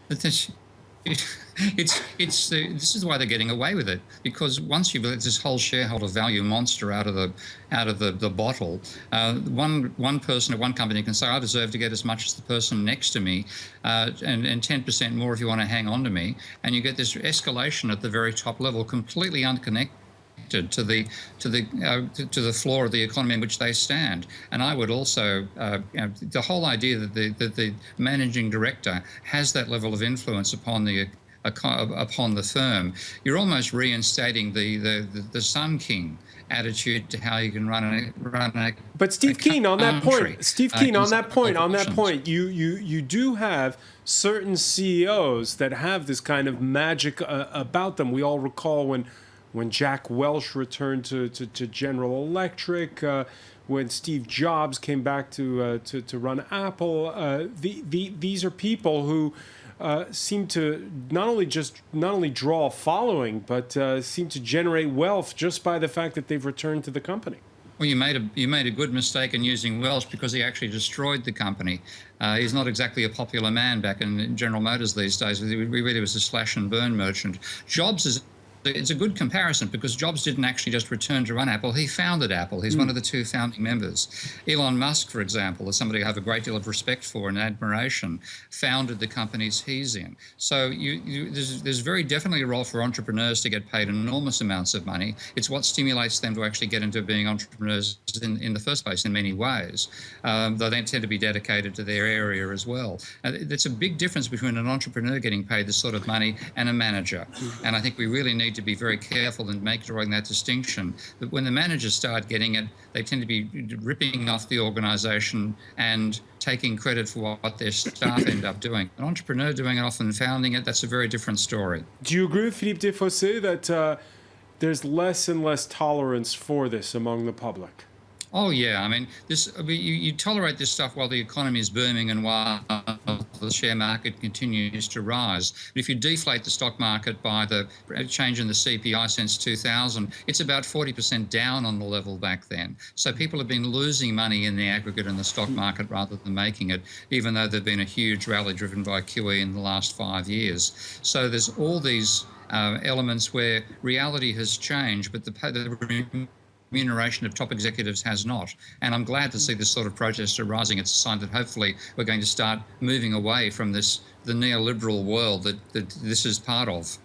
But this is why they're getting away with it, because once you've let this whole shareholder value monster out of the bottle, one person at one company can say, I deserve to get as much as the person next to me, and 10% more if you want to hang on to me, and you get this escalation at the very top level, completely unconnected to the floor of the economy in which they stand. And I would also, the whole idea that the managing director has that level of influence upon the firm, you're almost reinstating the Sun King attitude to how you can run a But Steve Keen, on that point, corporations. you do have certain CEOs that have this kind of magic about them. We all recall when Jack Welch returned to General Electric, when Steve Jobs came back to run Apple. These are people who seem to not only draw a following, but seem to generate wealth just by the fact that they've returned to the company. Well, you made a good mistake in using Welch, because he actually destroyed the company. He's not exactly a popular man back in General Motors these days. We really was a slash and burn merchant. It's a good comparison, because Jobs didn't actually just return to run Apple. He founded Apple. He's one of the two founding members. Elon Musk, for example, is somebody I have a great deal of respect for and admiration, founded the companies he's in. So there's very definitely a role for entrepreneurs to get paid enormous amounts of money. It's what stimulates them to actually get into being entrepreneurs in the first place in many ways. They then tend to be dedicated to their area as well. There's a big difference between an entrepreneur getting paid this sort of money and a manager. And I think we really need to be very careful in drawing that distinction. That when the managers start getting it, they tend to be ripping off the organisation and taking credit for what their staff end up doing. An entrepreneur doing it, often founding it, that's a very different story. Do you agree with Philippe Desfossés that there's less and less tolerance for this among the public? Oh yeah, I mean, you tolerate this stuff while the economy is booming and while the share market continues to rise. But if you deflate the stock market by the change in the CPI since 2000, it's about 40% down on the level back then. So people have been losing money in the aggregate in the stock market rather than making it, even though there's been a huge rally driven by QE in the last 5 years. So there's all these elements where reality has changed, but the remuneration of top executives has not. And I'm glad to see this sort of protest arising. It's a sign that hopefully we're going to start moving away from the neoliberal world that this is part of.